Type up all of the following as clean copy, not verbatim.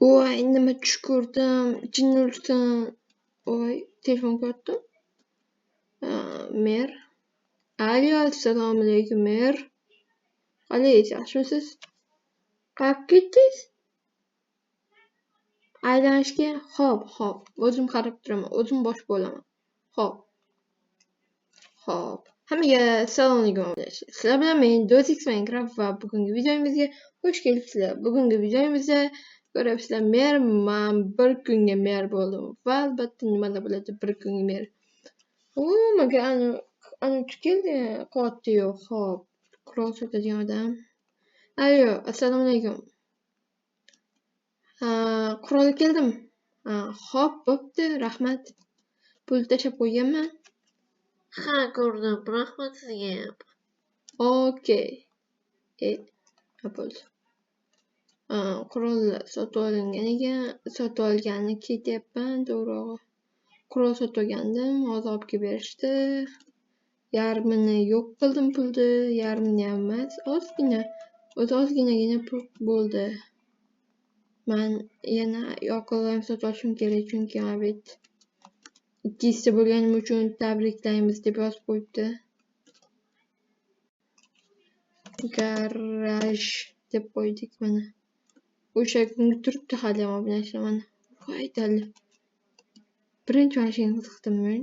Voy, nima tush ko'rdim, jinni ursin. Voy, telefon ko'rdim. Mer. Alo, assalomu alaykum, mer. Qalaysiz, yaxshimisiz? Qayerga ketdingiz? Aylanishga? Xo'p. O'zim qarab turaman, o'zim bosh bo'laman. Xo'p. Hammaga assalomu alaykum obunachilar. Sizlar bilan men Dotix Minecraft va bugungi videomizga xush kelibsizlar. Bugungi videomizda ko'ryapsizlar, men bir kunga mer bo'ldim. Va albatta nimalar bo'ladi bir kunga mer. Menga ana keldi, qoti yo'q. Xo'p, qurol sotadigan odam. Alo, assalomu alaykum. Qurol keldim. Xo'p, bo'pti, rahmat. Pul tashab qo'yganman. Ha, ko'rdim. Rahmat sizga. Okey. Bo'ldi. Qurollar sotib olinganiga sotib olganini ketyapman, to'g'rirog'i. Qurol sotib olgandim, hozir olib kelib berishdi. Yarmini yo'q qildim pulni, yarmini ham emas, ozginagina pul bo'ldi. Men yana yoqilg'i sotib olishim kerak, chunki abet 200 bo'lganim uchun tabriklaymiz deb yozib qo'yibdi. Garaj deb qo'ydik mana. O'sha kunga turibdi hali ham obunachilar mana. Voy dali. Birinchi mashinaga qiziqdim men.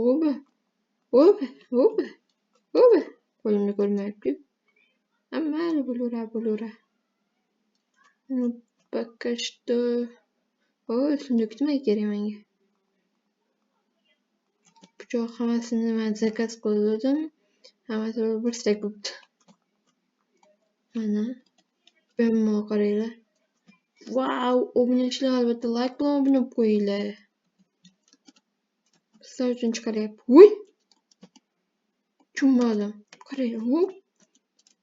Oba. Qo'limni ko'rmayapti. Mayli, bo'laveradi. Пока что. Sunduk nima kerak menga? Pichoq hammasini men zakaz qildim. Hammasi bir stak bo'libdi. Mana. Bemalol qaranglar. Wow, obunachilar albatta like bilan obuna bo'lib qo'yinglar. Sizlar uchun chiqaryapti. Voy! Tushunmadim. Qaranglar.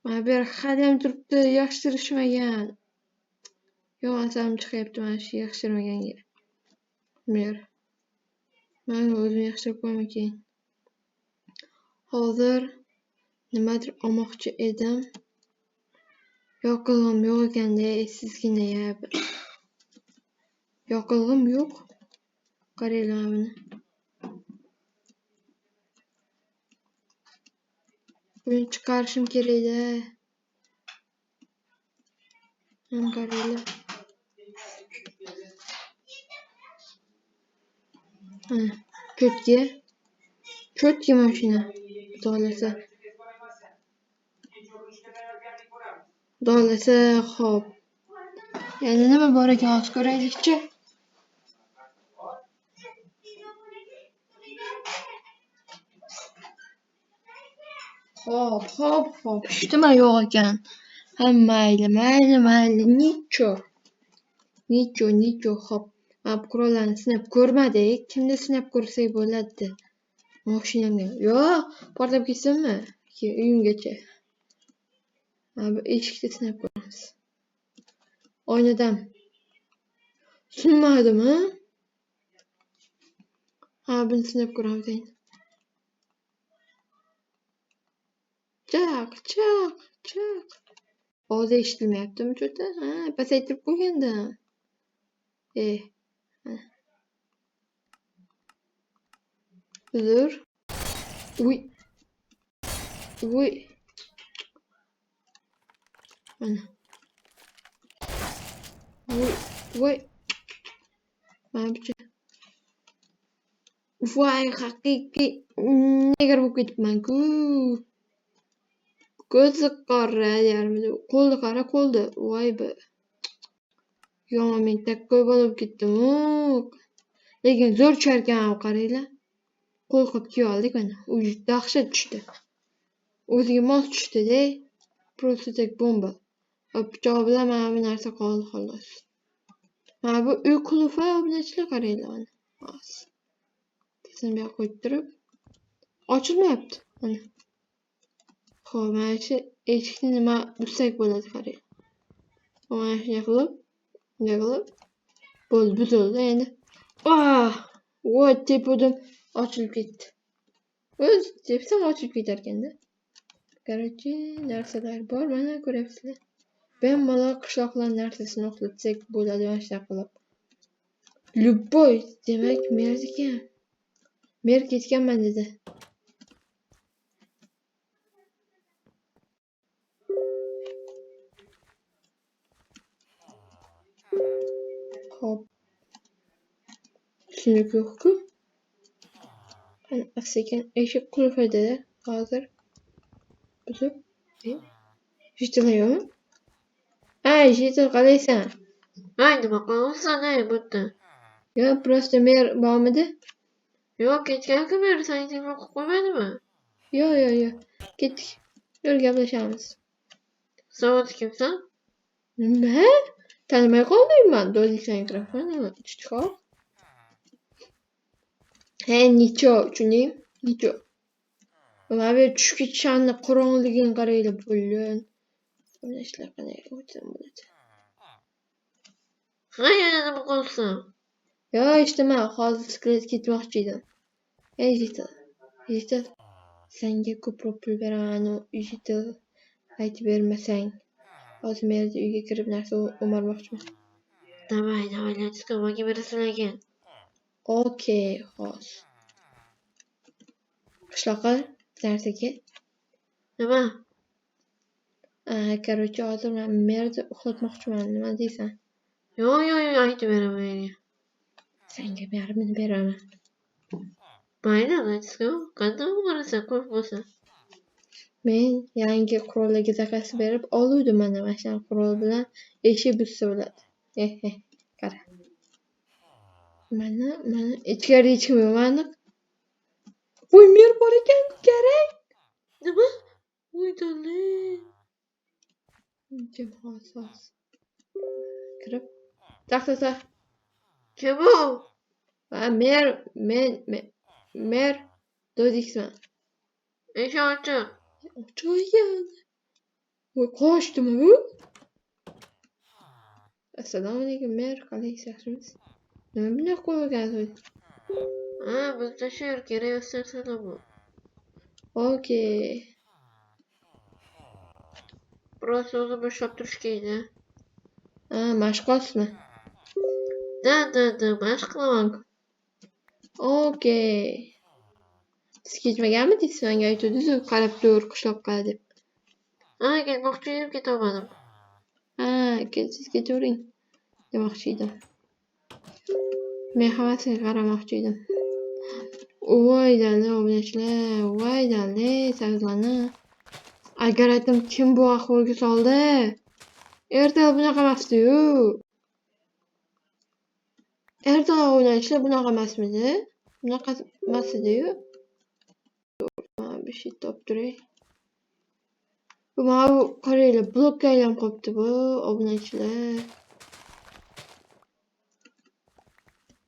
Mana bu yer hali ham turibdi, yaxshirishmagan. Yomon salim chiqyapti mana shu yaxshirmaganga. Mer. Men o'zim yaxshirib qo'yaman keyin. Hozir nimadir olmoqchi edim. Yoqilg'im yo'q ekanda, sizgina yoqilg'im yo'q. Qaranglar buni. Buni chiqarishim kerak-da. Mana qaranglar. Cho'tki mashina. Dolasa, xo'p. Yana nima bor ekan, hozir ko'raylikchi. Xo'p. Nima yo'q ekan? Mayli. Nicho. Xo'p. Qurollarni sinab ko'rmadik. Kimni sinab ko'rsak bo'ladi? Mashinamga. Yo'q, portlab ketsinmi? Uyimgacha. Bu eshikni sinab ko'ramiz. Oynadan. Sinmadimi? Buni sinab ko'ramiz endi. Chaq. Ovoz eshitilmayaptimi cho'ta? Pasaytirib qo'ygandim. Uzr. Uy. Mana. Voy. Mana bucha. Voy, haqiqiy negar bo'lib ketibman-ku. Ko'zi qora yarmida. Qo'lni qara, qo'lni. Voy be. Yomon men takkoy bo'lib ketdim-ku. Lekin zo'r charkan, qaranglar. Qo'l qilib kiyib oldik mana. Dahshat tushdi. O'ziga mos tushdi-da. Просто tak bomba. Pichoq bilan mana bu narsa qoldi xolos. Mana bu uy qulufi obunachilar qaranglar. Tasini bu yoqqa qo'yib turib ochilmayapti. Mana. Xo'p, mana shu eshikni nima buzsak bo'ladi qarang. Mana shunday qilib bo'ldi, buzildi endi. Voy, tepadan Ochilib ketdi. O'z tepsam ochilib ketarkanda. Короче, narsalar bor, mana ko'ryapsizlar. Bemalol qishloqlar narsasini uxlatsak bo'ladi mana shunaqa qilib. Любой, demak, merdikan. Mer ketganman dedi. Hop. Tushunib yo'q-ku. Qani sekin eshik qulf edi-da, hozir. Buzib. Eshitilayapmi? Eshitil, qalaysan? Nima qilyapsan bu yerda? Yo, просто mer bormidi? Yo'q, ketgan-ku beri seni telefon qilib qo'ymadimi? Yo. Ketdik. Yur gaplashamiz. Savod kimsan? Nima? Tanimay qoldingmi? Do'ziksan mikrofonini. Tushdi. Nicho, tushundingmi? Nicho. Mana bu tushib ketishani qorong'uligini qaranglar bo'lgan. Buni ishlar qanday o'tsam bo'ladi? Yana nima qilsan? Yo, eshitma, hozir skelet ketmoqchi edim. Yigitil. Senga ko'proq pul beraman, yigitil. Aytib bermasang. Hozir men uyga kirib narsa o'marmoqchiman. Давай, let's go. Menga berasan ekan. Okey, hozir. Qishloqqa narsaga. Nima? Короче, hozir men merni uxlatmoqchiman. Nima deysan? Yo'q, aytib beraman. Senga yarmini beraman. Mayli, let's go. Qanday o'g'irasan, ko'p bo'lsa. Men yangi qurollarga zakaz berib oluvdim mana shu qurol bilan eshik buzsa bo'ladi. Qara. Mana ichkari hech kim yo'q aniq. Voy, mer bor ekan, kerak. Nima? Voy, dali. Kim hozir? Kirib. Taxta. Kim bu? Mer do'ziksan. Eshik ochiq. Ochiq. Voy, qoshdimi bu? Assalomu alaykum, mer, qalaysiz? Nima bunaqa qo'ygansiz? Bizda she'r kerak narsalar bu. Okey. Biroz o'zi boshlab turish kerak. Mashqotsizmi? Da, mashq qilaman. Okey. Siz ketmaganmidingiz? Menga aytdingiz-ku, qarab tur qishloqqa deb. Ketmoqchi edim, ketolmadim. Siz ketavering demoqchi edim. Men hammasiga qaramoqchi edim. Voy dali, obunachilar, voy dali, savizlarni. Agar aytim kim bu ahvolga soldi? Ertaga bunaqa emasdi-yu. Ertaga o'ynaishlar bunaqa emasmidi? Bunaqa emas edi-yu. Bir şey topturay. Bu qaranglar, blokka aylanib qolibdi bu obunachilar.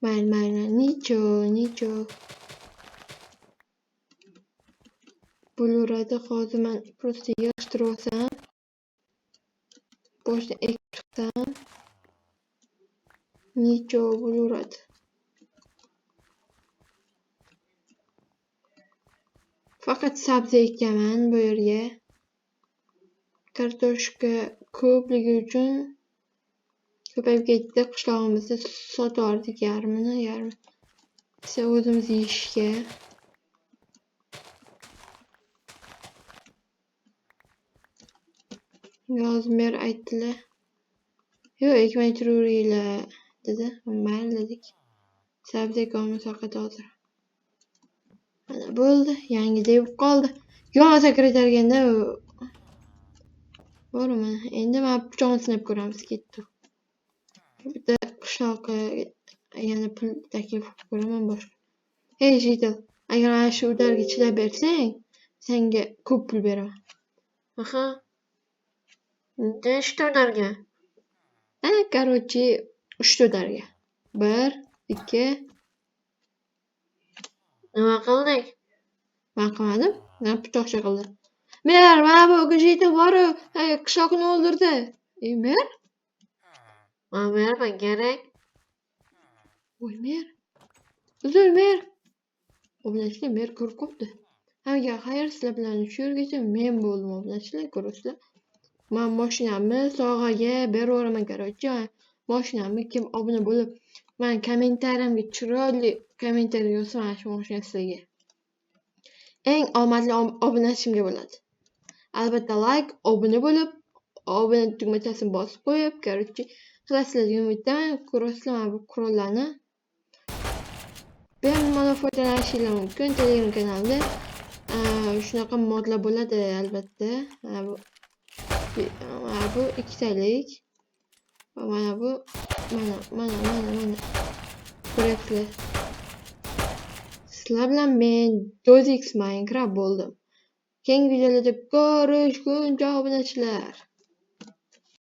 Mayli, nicho. Bo'laveradi, hozir men просто yig'ishtirib olsam. Boshdan ekib chiqsam. Nicho bo'laveradi. Faqat sabzi ekaman bu yerga. Kartoshka ko'pligi uchun ko'payib ketdi. Qishlog'imizda sotardik yarmini. Esa o'zimiz yeyishga. Yozmer aytdilar. Yo'q, ekmay turaveringlar dedi. Mayli dedik. Sabzi ekamiz faqat hozir. Mana bo'ldi, yangi deb qoldi. Yonasa kiratarganda bormi? Endi men pichoqni sinab ko'ramiz, ketdi. Bitta qishloqqa yana pul taklif qilib ko'raman boshqa. Jitil, agar ana shu udarga chidab bersang, senga ko'p pul beraman. Nechta udarga? Короче, 3 udarga. 1, 2. Nima qildik? Men qilmadim. Men pichoqcha qildim. Mer, mana bu o'g'jiti bor-u, qishloqni o'ldirdi. Mer? Berma kerak. Voy, mer. Uzr, mer. Obunachilar meni ko'rib qopti. Hammaga xayr, sizlar bilan shu yergacha men bo'ldim obunachilar, ko'rasizlar. Men mashinamni sog'aga beraveraman, короче. Mashinamni kim obuna bo'lib, men kommentariyamga chiroyli kommentariy yozsa, mana shu mashina sizlarga. Eng omadli obunachimga bo'ladi. Albatta like, obuna bo'lib, obuna tugmachasini bosib qo'yib, короче, qilasizlar degan umiddaman. Ko'rasizlar mana bu qurollarni. Bemalol foydalanishingiz mumkin Telegram kanalida. Shunaqa modlar bo'ladi albatta. Mana bu ikkitalik. Mana bu mana. Ko'ryapsizlar. Sizlar bilan men Dozix Minecraft bo'ldim. Keyingi videolarda ko'rishguncha obunachilar.